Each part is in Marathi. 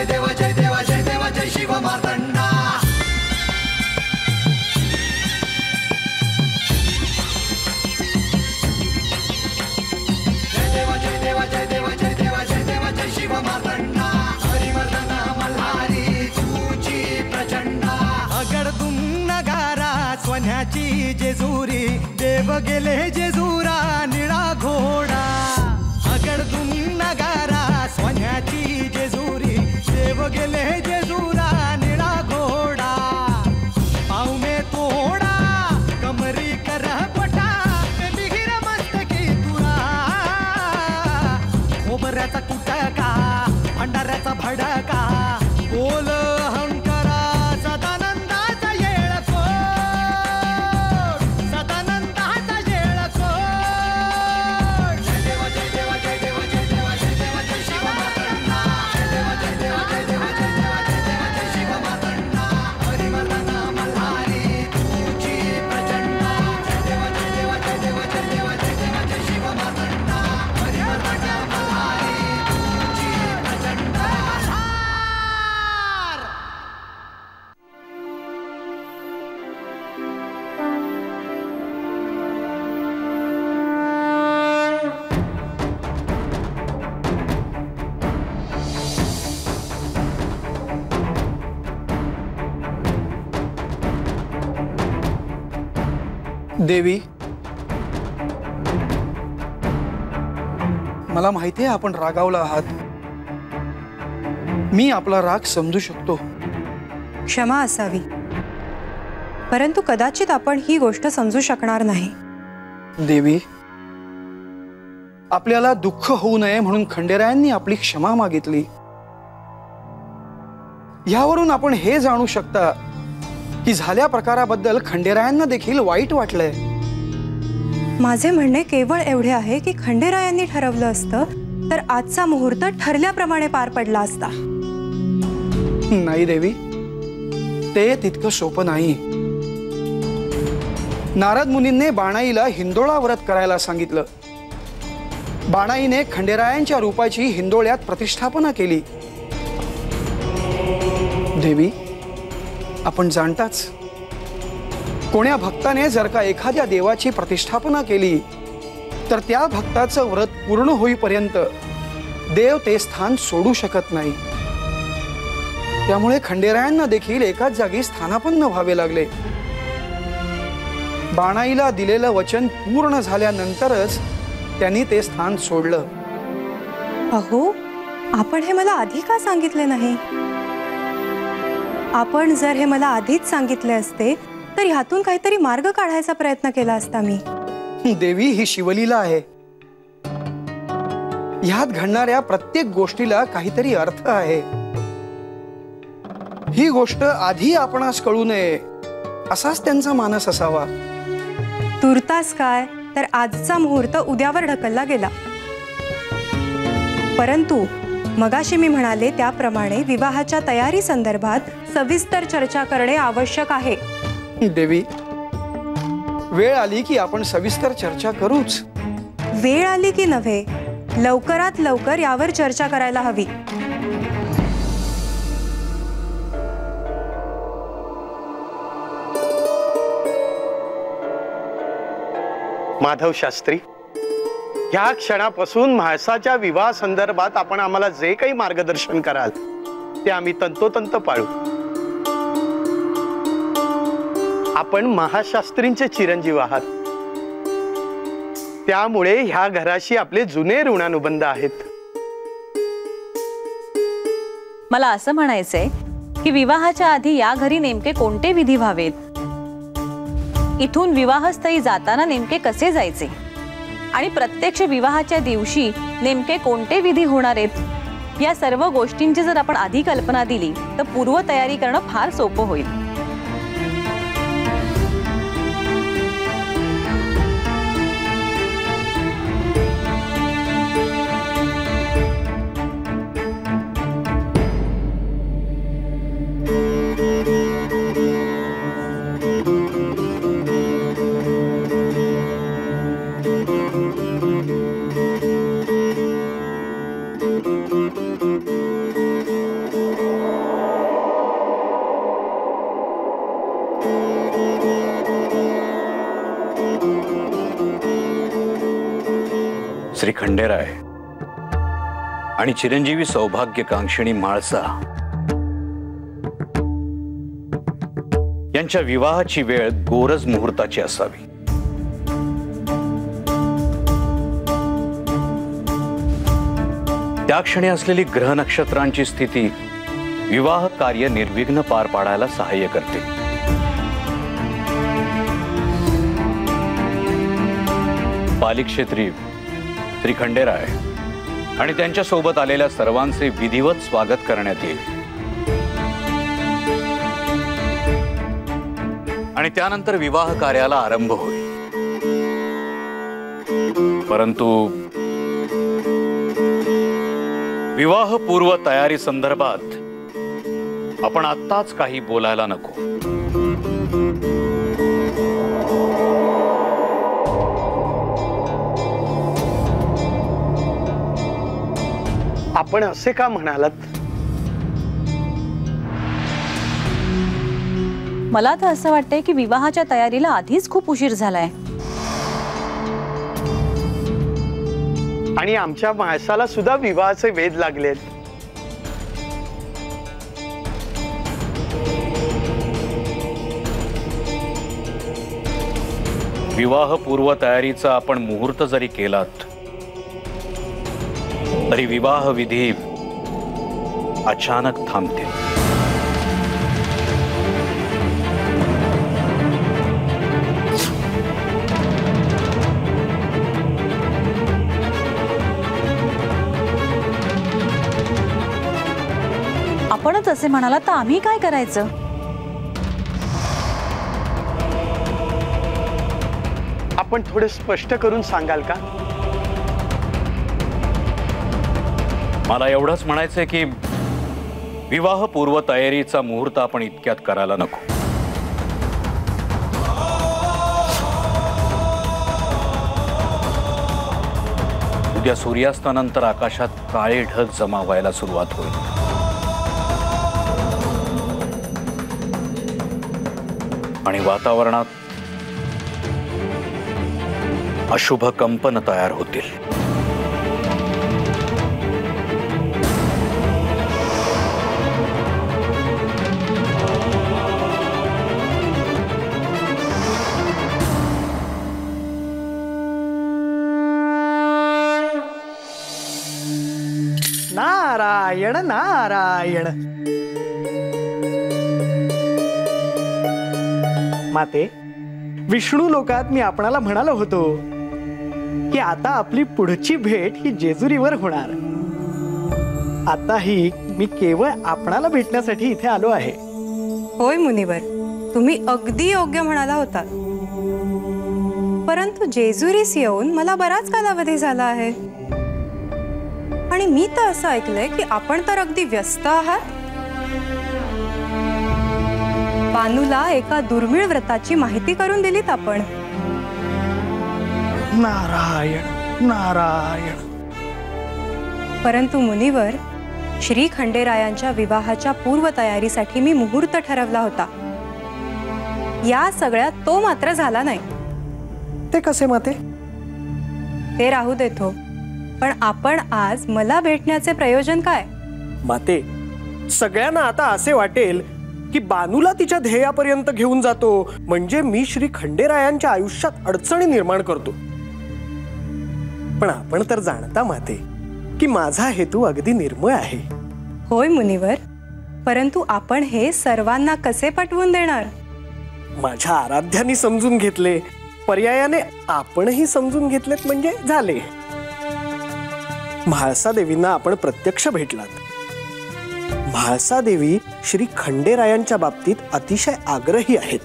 देव जय देव जय देव जय शिव मार्तंडा. जय देव जय देव जय देव जय देव जय देव जय शिव मार्तंडा. हरिवर्धन मल्हारी तुझी प्रचंडा. अगडतून नगारा सोन्याची जेजुरी देव गेले जेजुरा निळा घोडा. अगडतून नगारा सोन्याची जेजुरी देव गेले जेजुरा निळा घोडा. पाऊ में तोडा कमरी कर पटा मिहिर मस्तकी तुरा. खोबऱ्याचा कुटका भंडाऱ्याचा भडका बोल अहंकारा सदानंदाचा येळकोट. सदानंदाचा येळकोट. जय देव जय देव जय देव जय देव जय देव जय शिव मार्तंडा. जय देव जय देव जय देव जय देव जय देव जय शिव मार्तंडा. हरिवर्धन मल्हारी तुझी प्रचंडा. जय देव जय देव जय देव जय देव जय देव जय शिव मार्तंडा. हरिवर्धन मल्हारी तुझी प्रचंडा. देवी, मला माहिती आहे आपण रागावला आहात. मी आपला राग समजू शकतो. क्षमा असावी, परंतु कदाचित आपण ही गोष्ट समजू शकणार नाही. देवी, आपल्याला दुःख होऊ नये म्हणून खंडेरायांनी आपली क्षमा मागितली. यावरून आपण हे जाणू शकता की झाल्या प्रकाराबद्दल खंडेरायांना देखील वाईट वाटलंय. माझे म्हणणे केवळ एवढे आहे की खंडेरायांनी ठरवलं असतं तर आजचा मुहूर्त ठरल्याप्रमाणे पार पडला असता. नाही देवी, ते तितकं सोपं नाही. नारद मुनींनी बाणाईला हिंदोळा व्रत करायला सांगितलं. बाणाईने खंडेरायांच्या रूपाची हिंदोळ्यात प्रतिष्ठापना केली. देवी, आपण जाणताच, कोण्या भक्ताने जर का एखाद्या देवाची प्रतिष्ठापना केली तर त्या भक्ताचं व्रत पूर्ण होईपर्यंत देव ते स्थान सोडू शकत नाही. त्यामुळे खंडेरायांना देखील एकाच जागी स्थानापन्न व्हावे लागले. बाणाईला दिलेलं वचन पूर्ण झाल्यानंतरच त्यांनी ते स्थान सोडलं. अहो, आपण हे मला आधी का सांगितले नाही? आपण जर हे मला आधीच सांगितले असते तर ह्यातून काहीतरी मार्ग काढायचा प्रयत्न केला असता मी. देवी, ही शिवलीला आहे. ह्यात घडणाऱ्या प्रत्येक गोष्टीला काहीतरी अर्थ आहे. ही गोष्ट आधी आपणास कळू नये असाच त्यांचा मानस असावा. तुर्तास काय तर आजचा मुहूर्त उद्यावर ढकलला गेला. परंतु मगाशी मी म्हणाले त्याप्रमाणे विवाहाच्या तयारी संदर्भात सविस्तर चर्चा करणे आवश्यक आहे. देवी, वेळ आली की आपण सविस्तर चर्चा करूच. वेळ आली की नव्हे, लवकरात लवकर यावर चर्चा करायला हवी. माधव शास्त्री, ह्या क्षणापासून म्हाळसाच्या विवाह संदर्भात आपण आम्हाला जे काही मार्गदर्शन कराल ते आम्ही तंतोतंत पाळू. आपण महाशास्त्रींचे चिरंजीव आहात, त्यामुळे ह्या घराशी आपले जुने ऋणानुबंध आहेत. मला असं म्हणायचंय की विवाहाच्या आधी या घरी नेमके कोणते विधी व्हावेत, इथून विवाहस्थळी जाताना नेमके कसे जायचे आणि प्रत्यक्ष विवाहाच्या दिवशी नेमके कोणते विधी होणार आहेत, या सर्व गोष्टींची जर आपण आधी कल्पना दिली तर पूर्व तयारी करणं फार सोपं होईल. श्री खंडेराय आणि चिरंजीवी सौभाग्यकांक्षिणी म्हाळसा यांच्या विवाहाची वेळ गोरज मुहूर्ताची असावी. त्या क्षणी असलेली ग्रह नक्षत्रांची स्थिती विवाह कार्य निर्विघ्न पार पाडायला सहाय्य करते. पालिक्षेत्री श्री खंडेराय आणि त्यांच्या सोबत आलेल्या सर्वांचे विधिवत स्वागत करण्यात येईल आणि त्यानंतर विवाह कार्याला आरंभ होईल. परंतु विवाहपूर्व तयारी संदर्भात आपण आत्ताच काही बोलायला नको. आपण असे का म्हणालात? मला तर असं वाटतंय की विवाहाच्या तयारीला आधीच खूप उशीर झालाय आणि आमच्या माणसाला सुद्धा विवाहाचे वेध लागलेत. विवाहपूर्व तयारीचा आपण मुहूर्त जरी केलात तरी विवाह विधी अचानक थांबते. आपणच असे म्हणाला तर आम्ही काय करायचं? आपण थोडे स्पष्ट करून सांगाल का? मला एवढंच म्हणायचंय की विवाहपूर्व तयारीचा मुहूर्त आपण इतक्यात करायला नको. उद्या सूर्यास्तानंतर आकाशात काळे ढग जमा व्हायला सुरुवात होईल आणि वातावरणात अशुभ कंपन तयार होतील. नारायण नारायण. माते, विष्णू लोकात मी आपणाला म्हणालो होतो की आता आपली पुढची भेट ही जेजुरीवर होणार. आता ही मी केवळ आपणाला भेटण्यासाठी इथे आलो आहे. होय मुनिवर, तुम्ही अगदी योग्य म्हणाला होता. परंतु जेजुरीस येऊन मला बराच कालावधी झाला आहे आणि मी तर असं ऐकलंय की आपण तर अगदी व्यस्त आहात. बानूला एका दुर्मिळ व्रताची माहिती करून दिलीत आपण. नारायण नारायण. परंतु मुनिवर, श्री खंडेरायांच्या विवाहाच्या पूर्वतयारीसाठी मी मुहूर्त ठरवला होता. या सगळ्यात तो मात्र झाला नाही. ते कसे माते? ते राहू देतो, पण आपण आज मला भेटण्याचे प्रयोजन काय? माते, सगळ्यांना आता असे वाटेल की बानूला तिच्या ध्येयापर्यंत घेऊन जातो म्हणजे मी श्री खंडेरायांच्या आयुष्यात अडचणी निर्माण करतो. पण आपण तर जाणता माते की माझा हेतू अगदी निर्मळ आहे. होय मुनिवर, परंतु आपण हे सर्वांना कसे पटवून देणार? माझ्या आराध्यानी समजून घेतले, पर्यायाने आपणही समजून घेतलेत म्हणजे झाले. म्हाळसा देवींना आपण प्रत्यक्ष भेटलात. म्हाळसा देवी श्री खंडेरायांच्या बाबतीत अतिशय आग्रही आहेत.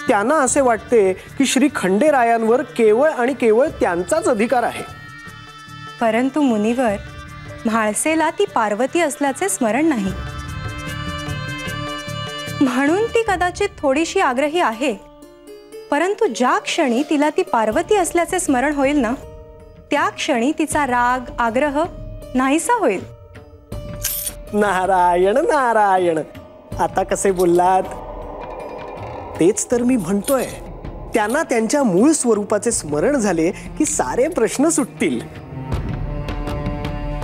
त्यांना असे वाटते की श्री खंडेरायांवर केवळ आणि केवळ त्यांचाच अधिकार आहे. परंतु मुनिवर, म्हाळसेला ती पार्वती असल्याचे स्मरण नाही, म्हणून ती कदाचित थोडीशी आग्रही आहे. परंतु ज्या क्षणी तिला ती पार्वती असल्याचे स्मरण होईल ना, त्या क्षणी तिचा राग आग्रह नाहीसा होईल. नारायण नारायण. आता कसे बोललात? तेच तर मी म्हणतोय. त्यांना त्यांच्या मूळ स्वरूपाचे स्मरण झाले की सारे प्रश्न सुटतील.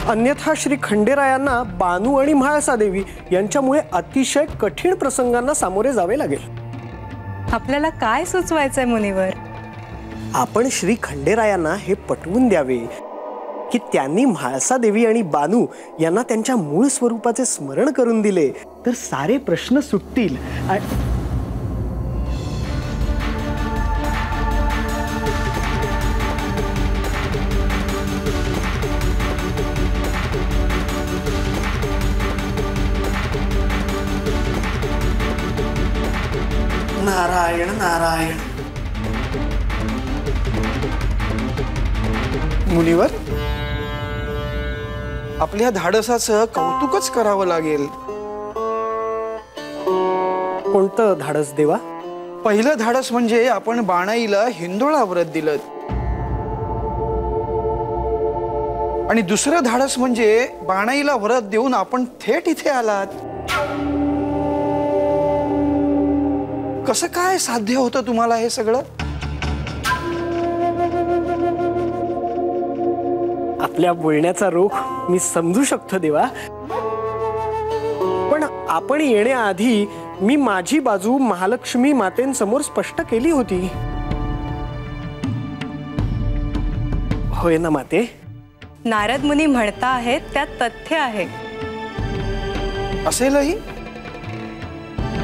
अन्यथा श्री खंडेरायांना बानू आणि म्हाळसादेवी यांच्यामुळे अतिशय कठीण प्रसंगांना सामोरे जावे लागेल. आपल्याला काय सुचवायचंय मुनिवर? आपण श्री खंडेरायांना हे पटवून द्यावे की त्यांनी म्हाळसादेवी आणि बानू यांना त्यांच्या मूळ स्वरूपाचे स्मरण करून दिले तर सारे प्रश्न सुटतील. नारायण नारायण. मुनिवर, आपल्या धाडसाचं कौतुकच करावं लागेल. कोणतं धाडस देवा? पहिलं धाडस म्हणजे आपण बाणाईला हिंदोळा व्रत दिलं, आणि दुसरं धाडस म्हणजे बाणाईला व्रत देऊन आपण थेट इथे आलात. कसं काय साध्य होतं तुम्हाला हे सगळं? आपल्या बोलण्याचा रोख मी समजू शकतो देवा, पण आपण येण्याआधी मी माझी बाजू महालक्ष्मी मातेंसमोर स्पष्ट केली होती. होय ना माते? नारद मुनी म्हणता आहेत त्यात तथ्य आहे. असेलही,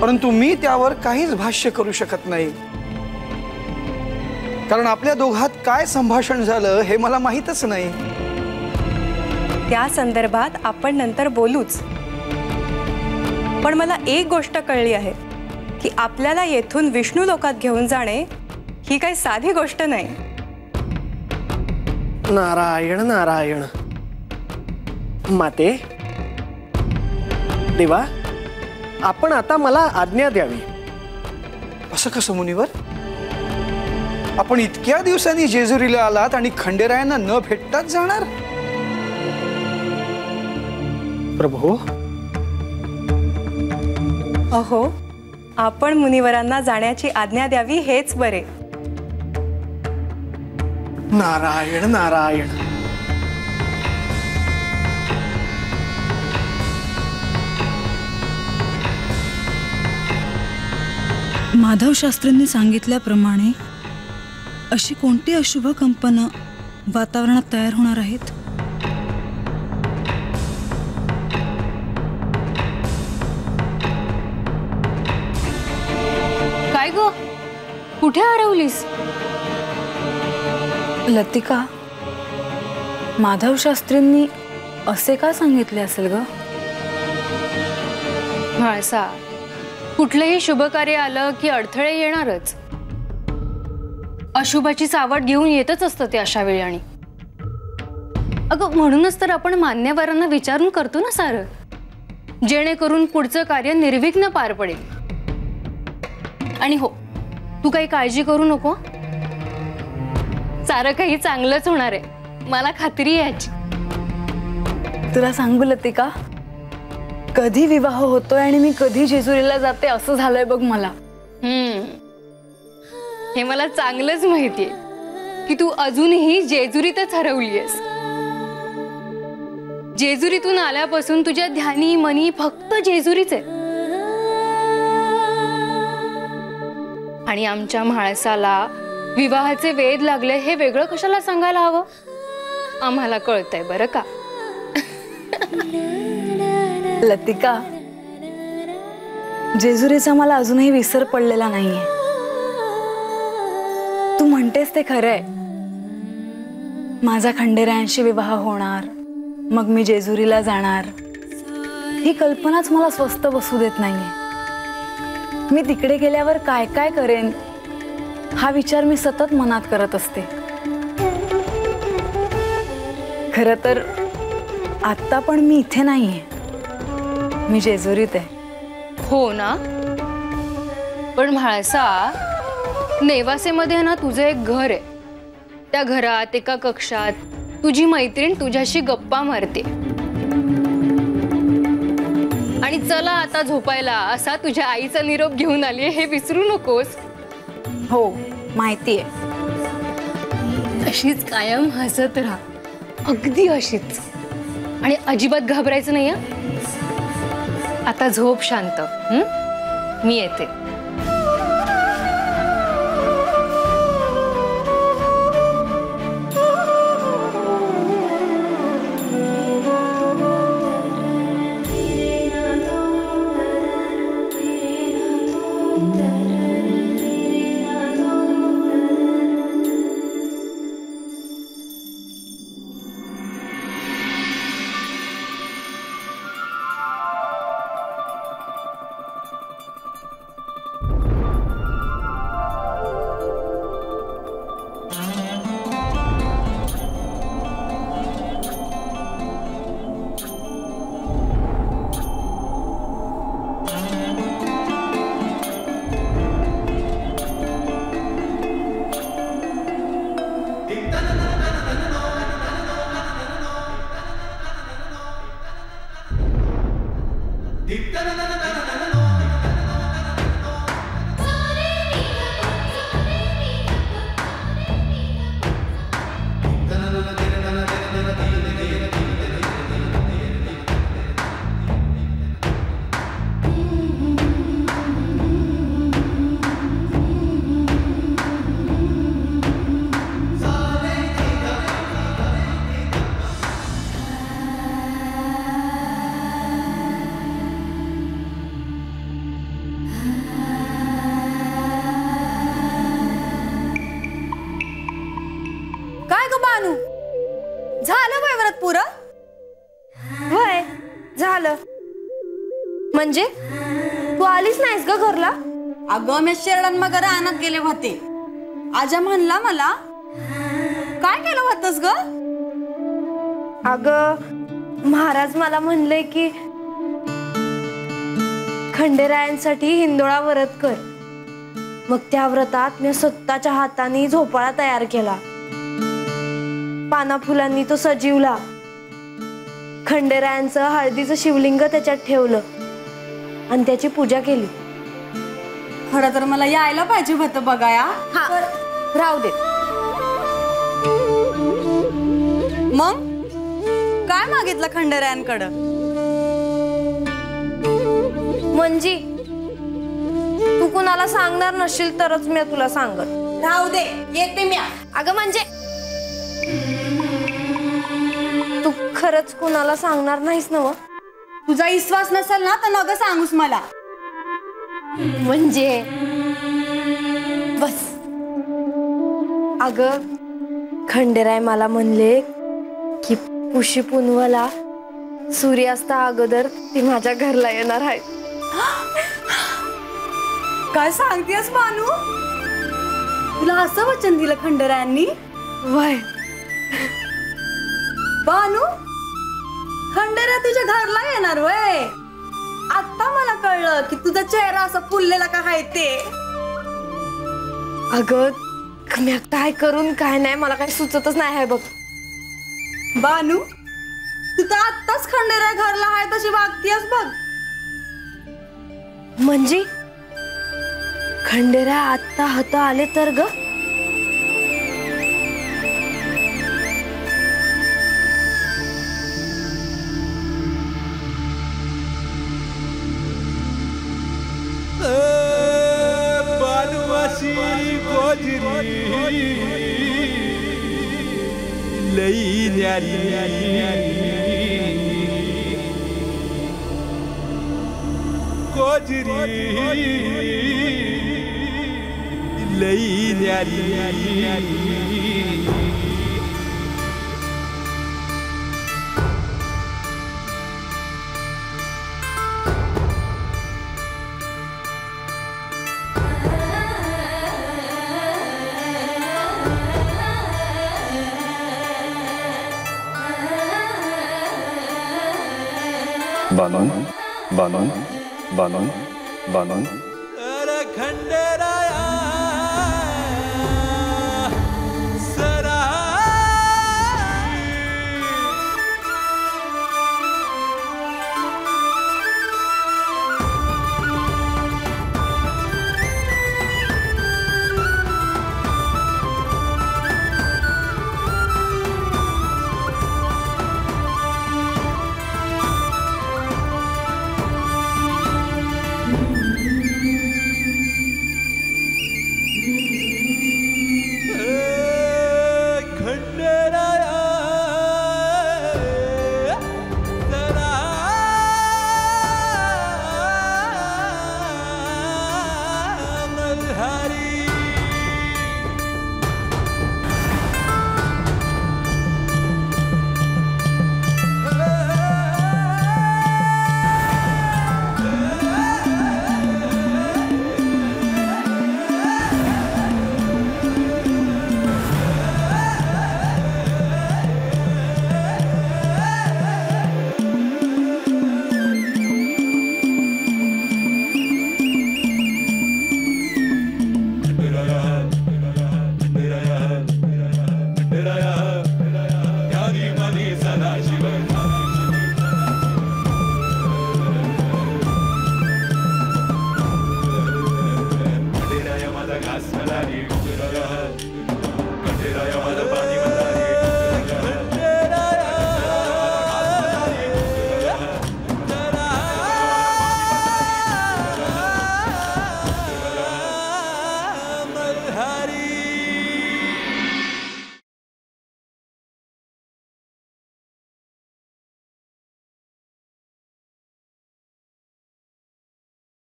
परंतु मी त्यावर काहीच भाष्य करू शकत नाही, कारण आपल्या दोघात काय संभाषण झालं हे मला माहीतच नाही. त्या संदर्भात आपण नंतर बोलूच, पण मला एक गोष्ट कळली आहे की आपल्याला येथून विष्णू लोकात घेऊन जाणे ही काही साधी गोष्ट नाही. नारायण नारायण. माते देवा, आपण आता मला आज्ञा द्यावी. असं कसं मुनिवर? आपण इतक्या दिवसांनी जेजुरीला आलात आणि खंडेरायांना न भेटताच जाणार? प्रभू, अहो, आपण मुनिवरांना जाण्याची आज्ञा द्यावी हेच बरे. नारायण नारायण. माधव शास्त्रींनी सांगितल्याप्रमाणे अशी कोणती अशुभ कंपनं वातावरणात तयार होणार आहेत? काय गो, कुठे हरवलीस? लतिका, माधव शास्त्रींनी असे का सांगितले असेल ग? म्हाळसा, कुठलंही शुभ कार्य आलं की अडथळे येणारच. अशुभाची सावट घेऊन येतच असतं ते अशा वेळी. आणि अगं, म्हणूनच तर आपण मान्यवरांना विचारून करतो ना सारं, जेणेकरून पुढचं कार्य निर्विघ्न पार पडेल. आणि हो, तू काही काळजी करू नको, सारं काही चांगलंच होणार आहे, मला खात्री आहे याची. तुला सांगू लतिका, कधी विवाह होतोय आणि मी कधी जेजुरीला जाते असं झालंय बघ मला. हे मला चांगलंच माहितीये की तू अजूनही जेजुरीतच हरवलीयस. जेजुरीतून आल्यापासून तुझ्या ध्यानी मनी फक्त जेजुरीच आहे. आणि आमच्या म्हाळसाला विवाहाचे वेध लागले हे वेगळं कशाला सांगायला हवं? आम्हाला कळतंय बरं का. लतिका, जेजुरीचा मला अजूनही विसर पडलेला नाहीये. तू म्हणतेस ते खरंय, माझा खंडेरायांशी विवाह होणार, मग मी जेजुरीला जाणार, ही कल्पनाच मला स्वस्थ बसू देत नाहीये. मी तिकडे गेल्यावर काय काय करेन हा विचार मी सतत मनात करत असते. खरं तर आता पण मी इथे नाहीये, मी जेजुरीत आहे. हो ना, पण म्हाळसा, नेवासेमध्ये ना तुझं एक घर आहे. त्या घरात एका कक्षात तुझी मैत्रीण तुझ्याशी गप्पा मारते. आणि चला आता झोपायला असा तुझ्या आईचा निरोप घेऊन आली हे विसरू नकोस. हो, माहितीये. अशीच कायम हसत राहा, अगदी अशीच, आणि अजिबात घाबरायचं नाही हं? आता झोप शांत. मी येते. झालं वय व्रत पुरं? वय झालं. म्हणजे तू आलीच नाहीस ग घरला? अगं मी शेरडन मग रानात गेले होते. आजा म्हणला मला, काय केलं होतस ग? अगं महाराज मला म्हणले की खंडेरायांसाठी हिंदोळा व्रत कर. मग त्या व्रतात मी स्वतःच्या हाताने झोपाळा तयार केला. पाना फुलांनी तो सजीवला. खंडेरायांचं हळदीचं शिवलिंग त्याच्यात ठेवलं आणि त्याची पूजा केली. खरं तर मला यायला पाहिजे होतं बघाया. हा राहू दे. मग काय मागितलं खंडेरायांकडं? म्हणजे तू कुणाला सांगणार नसशील तरच मी तुला सांगत. राहू दे, येते मी. अगं म्हणजे तू खरंच कुणाला सांगणार नाहीस ना? तुझा विश्वास नसेल ना तर नग सांगूस मला. म्हणजे बस. अगं खंडेराय मला म्हणले की पुशी पुनवला सूर्यास्ता अगोदर ती माझ्या घरला येणार आहे. काय सांगतेस बानू? तुला असं वचन दिलं खंडेरायांनी? वय बानू, खंडेराय तुझ्या घरला येणार वय? आता मला कळलं की तुझा चेहरा असा फुललेला का आहे ते. अगं मी काय करून काय नाही मला काही सुचतच नाही आहे बघ. बानू, तू तर आत्ताच खंडेराय घरला आहे तशी वागतीयस बघ. म्हणजे खंडेराय आत्ता हात आले तर ग? लई न्यारी कोजरी लई न्यारी. बानून बानून बानून बानून खंडेराया सरा खंडेराय